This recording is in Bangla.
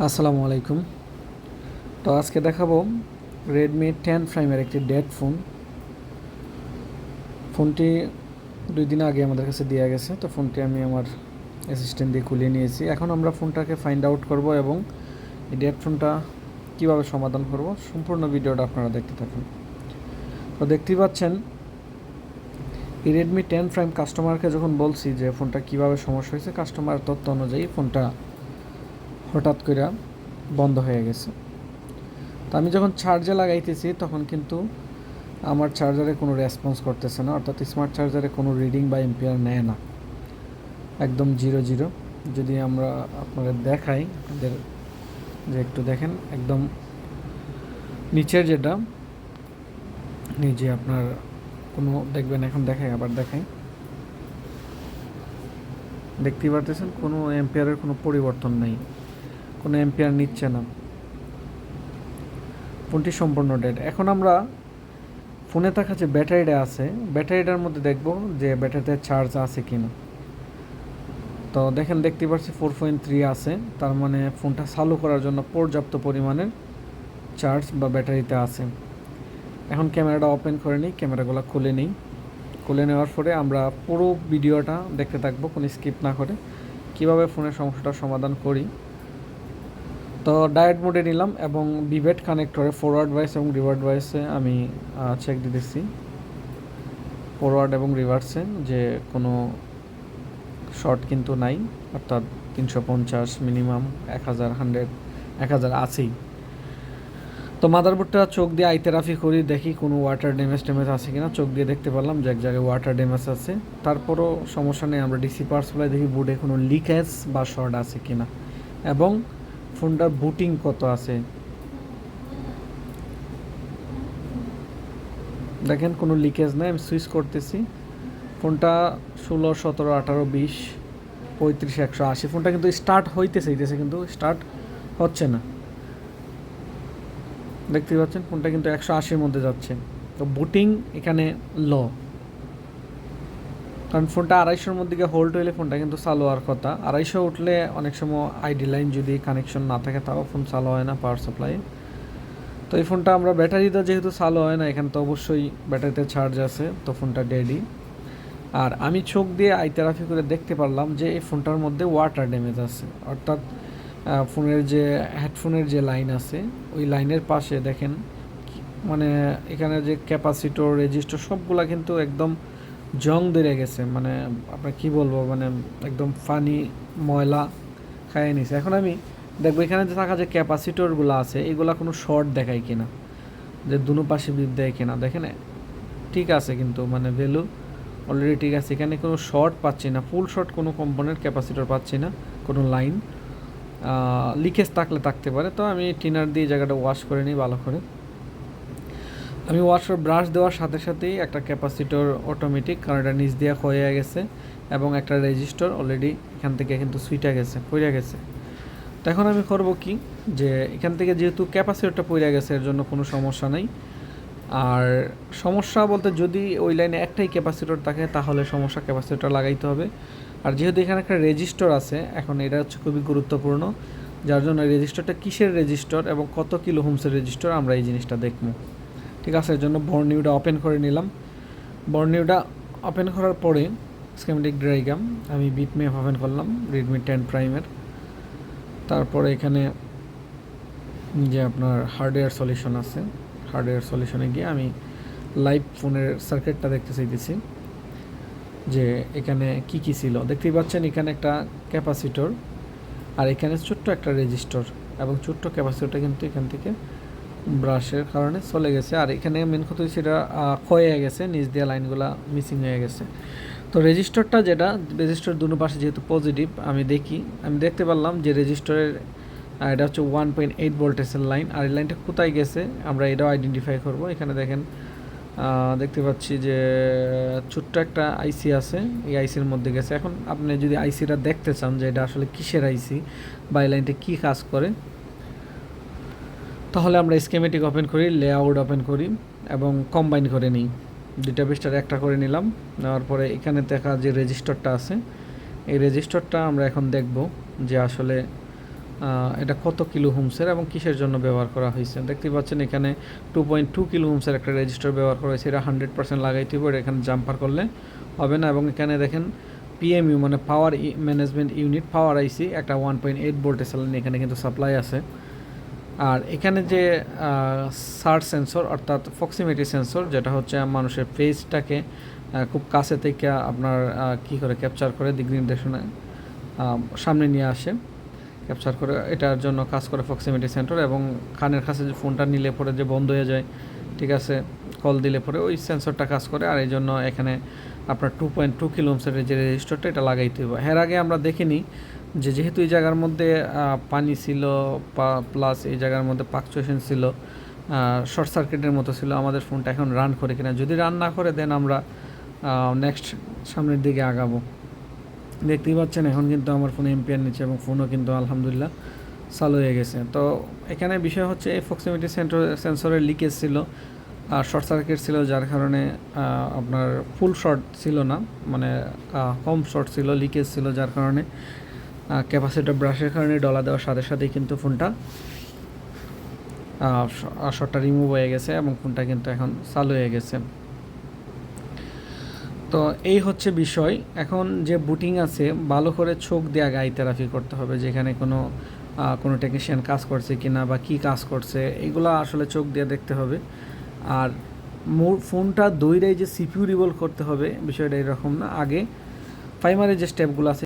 আসসালামু আলাইকুম। তো আজকে দেখাবো রেডমি 10 প্রাইমের একটি ডেড ফোন। ফোনটি 2 দিন আগে আমাদের কাছে দেওয়া গেছে। তো ফোনটি আমি আমার অ্যাসিস্ট্যান্ট দিয়ে খুলিয়ে নিয়েছি। এখন আমরা ফোনটাকে ফাইন্ড আউট করব এবং এই ডেড ফোনটা কীভাবে সমাধান করব, সম্পূর্ণ ভিডিওটা আপনারা দেখতে থাকুন। তো দেখতেই পাচ্ছেন, এই রেডমি 10 প্রাইম কাস্টমারকে যখন বলছি যে ফোনটা কীভাবে সমস্যা হয়েছে, কাস্টমার তথ্য অনুযায়ী ফোনটা হঠাৎ করে বন্ধ হয়ে গেছে। তো আমি যখন চার্জে লাগাইতেছি তখন কিন্তু আমার চার্জারে কোনো রেসপন্স করতেছে না, অর্থাৎ স্মার্ট চার্জারে কোনো রিডিং বা এম্পিয়ার নেয় না, একদম জিরো জিরো। যদি আমরা আপনাদের দেখাই, আপনাদের যে একটু দেখেন, একদম নিচের যেটা নিজে আপনার কোনো দেখবেন, এখন দেখাই, আবার দেখাই, দেখতেই পারতেছেন কোনো এম্পিয়ারের কোনো পরিবর্তন নেই, কোনো এম্পিয়ার নিচ্ছে না, ফোনটি সম্পূর্ণ ডেড। এখন আমরা ফোনে থাকা যে ব্যাটারিটা আছে, ব্যাটারিটার মধ্যে দেখব যে ব্যাটারিতে চার্জ আছে কি না। তো দেখেন, দেখতে পাচ্ছি 4.3 আছে, তার মানে ফোনটা চালু করার জন্য পর্যাপ্ত পরিমাণের চার্জ বা ব্যাটারিতে আছে। এখন ক্যামেরাটা ওপেন করে নিই, ক্যামেরাগুলো খুলে নিই। খুলে নেওয়ার পরে আমরা পুরো ভিডিওটা দেখতে থাকবো, কোনো স্কিপ না করে, কীভাবে ফোনের সমস্যাটার সমাধান করি। তো ডায়েট মোডে নিলাম এবং বিভেট কানেক্টরে ফরওয়ার্ড ভয়েস এবং রিভার্স ভয়েসে আমি চেক দিতেছি, ফরওয়ার্ড এবং রিভার্সে যে কোনো শর্ট কিন্তু নাই, অর্থাৎ 350 মিনিমাম 1000 1000 আছেই। তো মাদারবোর্ডটা চোখ দিয়ে আইতেরাফি করি, দেখি কোনো ওয়াটার ড্যামেজ আছে কিনা। চোখ দিয়ে দেখতে পারলাম যে এক জায়গায় ওয়াটার ড্যামেজ আছে, তারপরও সমস্যা নেই। আমরা ডিসি পাওয়ার সাপ্লাই দেখি বোর্ডে কোনো লিকেজ বা শর্ট আছে কিনা এবং ফোনটার বুটিং কত আছে। দেখেন কোনো লিকেজ নেই। আমি সুইচ করতেছি, ফোনটা 16, 17, 18, 20, 35, 180, ফোনটা কিন্তু স্টার্ট হইতেছে কিন্তু স্টার্ট হচ্ছে না। দেখতে পাচ্ছেন ফোনটা কিন্তু 180-র মধ্যে যাচ্ছে। তো বুটিং এখানে ল, কারণ ফোনটা 250-র মধ্যে গিয়ে হোল্ড হইলে ফোনটা কিন্তু চালু হওয়ার কথা। 250 উঠলে অনেক সময় আইডি লাইন যদি কানেকশন না থাকে তাও ফোন চালু হয় না পাওয়ার সাপ্লাই। তো এই ফোনটা আমরা ব্যাটারিতে যেহেতু চালু হয় না, এখানে তো অবশ্যই ব্যাটারিতে চার্জ আছে, তো ফোনটা ডেডি। আর আমি চোখ দিয়ে আইতেরাফি করে দেখতে পারলাম যে এই ফোনটার মধ্যে ওয়াটার ড্যামেজ আছে, অর্থাৎ ফোনের যে হেডফোনের যে লাইন আছে ওই লাইনের পাশে দেখেন, মানে এখানে যে ক্যাপাসিটর, রেজিস্টার সবগুলা কিন্তু একদম জং ধরে গেছে, মানে আপনার কী বলবো, মানে একদম ফানি ময়লা খাইয়ে নিছে। এখন আমি দেখবো এখানে যে থাকা যে ক্যাপাসিটরগুলো আছে এগুলা কোনো শর্ট দেখায় কিনা, যে দুনো পাশে বিপ দেয় কিনা। দেখেন ঠিক আছে, কিন্তু মানে ভ্যালু অলরেডি ঠিক আছে, এখানে কোনো শর্ট পাচ্ছি না, ফুল শর্ট কোনো কম্পোনেন্ট ক্যাপাসিটর পাচ্ছি না, কোনো লাইন লিকেজ থাকতে পারে। তো আমি টিনার দিয়ে জায়গাটা ওয়াশ করে নিই ভালো করে। আমি ওয়াশার ব্রাশ দেওয়ার সাথে সাথেই একটা ক্যাপাসিটর অটোমেটিক, কারণ এটা নিচ দিয়ে হয়ে গেছে, এবং একটা রেজিস্টার অলরেডি এখান থেকে কিন্তু সুইটা গেছে, পড়ে গেছে। তো এখন আমি করবো কি, যে এখান থেকে যেহেতু ক্যাপাসিটরটা পড়ে গেছে এর জন্য কোনো সমস্যা নেই। আর সমস্যা বলতে যদি ওই লাইনে একটাই ক্যাপাসিটর থাকে তাহলে সমস্যা, ক্যাপাসিটর লাগাইতে হবে। আর যেহেতু এখানে একটা রেজিস্টার আছে, এখন এটা হচ্ছে খুবই গুরুত্বপূর্ণ, যার জন্য রেজিস্টারটা কিসের রেজিস্টার এবং কত কিলো হোমসের রেজিস্টার আমরা এই জিনিসটা দেখবো। ঠিক আছে, এর জন্য বর্নিউটা ওপেন করে নিলাম। বর্নিউটা ওপেন করার পরে স্কিমেটিক ডায়াগ্রাম আমি বিটম্যাপ ওপেন করলাম রেডমি 10 প্রাইমের। তারপরে এখানে যে আপনার হার্ডওয়্যার সলিউশন আছে, হার্ডওয়্যার সলিউশনে গিয়ে আমি লাইভ ফোনের সার্কিটটা দেখতে চাইতেছি যে এখানে কি কি ছিল। দেখতেই পাচ্ছেন এখানে একটা ক্যাপাসিটর আর এখানে ছোট্ট একটা রেজিস্টার, এবং ছোট্ট ক্যাপাসিটরটা কিন্তু এখান থেকে ব্রাশের কারণে চলে গেছে। আর এখানে মেন কথা হচ্ছে এটা ক্ষয়ে গেছে, নিচ দিয়ে লাইনগুলো মিসিং হয়ে গেছে। তো রেজিস্টারটা যেটা, রেজিস্টার দুটো পাশে যেহেতু পজিটিভ, আমি দেখতে পারলাম যে রেজিস্টারের এটা হচ্ছে 1.8 ভোল্টেজের লাইন। আর এই লাইনটা কোথায় গেছে আমরা এটাও আইডেন্টিফাই করব। এখানে দেখেন, দেখতে পাচ্ছি যে ছোট্ট একটা আইসি আছে, এই আইসির মধ্যে গেছে। এখন আপনি যদি আইসিটা দেখতে চান যে এটা আসলে কিসের আইসি বা এই লাইনটা কী কাজ করে, তাহলে আমরা স্কিমেটিক ওপেন করি, লেআউট ওপেন করি এবং কম্বাইন করে নিই। দুইটা পৃষ্ঠার একটা করে নিলাম। নেওয়ার পরে এখানে দেখা যে রেজিস্টারটা আছে, এই রেজিস্টারটা আমরা এখন দেখব যে আসলে এটা কত কিলো হোমসের এবং কিসের জন্য ব্যবহার করা হয়েছে। দেখতে পাচ্ছেন এখানে 2.2 কিলো হোমসের একটা রেজিস্টার ব্যবহার করা হয়েছে। এটা 100% লাগাইতে হবে, এটা এখানে জাম্পার করলে হবে না। এবং এখানে দেখেন পিএমইউ মানে পাওয়ার ম্যানেজমেন্ট ইউনিট, পাওয়ার আইসি একটা 1.8 ভোল্টের স্যালাইন এখানে কিন্তু সাপ্লাই আছে। আর এখানে যে সার্চ সেন্সর অর্থাৎ প্রক্সিমিটি সেন্সর, যেটা হচ্ছে মানুষের ফেসটাকে খুব কাছে থেকে আপনার কী করে ক্যাপচার করে দিক নির্দেশনা সামনে নিয়ে আসে, ক্যাপচার করে, এটার জন্য কাজ করে প্রক্সিমিটি সেন্সর। এবং কানের কাছে যে ফোনটা নিলে পরে যে বন্ধ হয়ে যায়, ঠিক আছে, কল দিলে পরে ওই সেন্সরটা কাজ করে। আর এই জন্য এখানে আপনার 2.2 কিলো ওহমের যে রেজিস্টারটা এটা লাগাইতে হবে। এর আগে আমরা দেখিনি যে যেহেতু এই জায়গার মধ্যে পানি ছিল প্লাস এই জায়গার মধ্যে পাকচুয়েশন ছিল, শর্ট সার্কিটের মতো ছিল, আমাদের ফোনটা এখন রান করে কিনা। যদি রান না করে দেন আমরা নেক্সট সামনের দিকে আগাবো। দেখতেই পাচ্ছেন এখন কিন্তু আমার ফোনে এমপিআর নিচ্ছে এবং ফোনও কিন্তু আলহামদুলিল্লাহ চালু হয়ে গেছে। তো এখানে বিষয় হচ্ছে এই প্রক্সিমিটি সেন্সরের লিকেজ ছিল আর শর্ট সার্কিট ছিল, যার কারণে আপনার ফুল শর্ট ছিল না, মানে কম শর্ট ছিল, লিকেজ ছিল, যার কারণে ক্যাপাসিটর ব্রাশের কারণে ডলা দেওয়ার সাথে সাথেই কিন্তু ফোনটা শর্টটা রিমুভ হয়ে গেছে এবং ফোনটা কিন্তু এখন চালু হয়ে গেছে। তো এই হচ্ছে বিষয়। এখন যে বুটিং আছে ভালো করে চোখ দেওয়া গাড়ি থেরাপি করতে হবে, যেখানে কোনো টেকনিশিয়ান কাজ করছে কি না বা কী কাজ করছে এগুলো আসলে চোখ দিয়ে দেখতে হবে। আর ফোনটা দইরাই যে সিপিইউ রিভলভ করতে হবে বিষয়টা এরকম না, আগে প্রাইমারি যে স্টেপগুলো আছে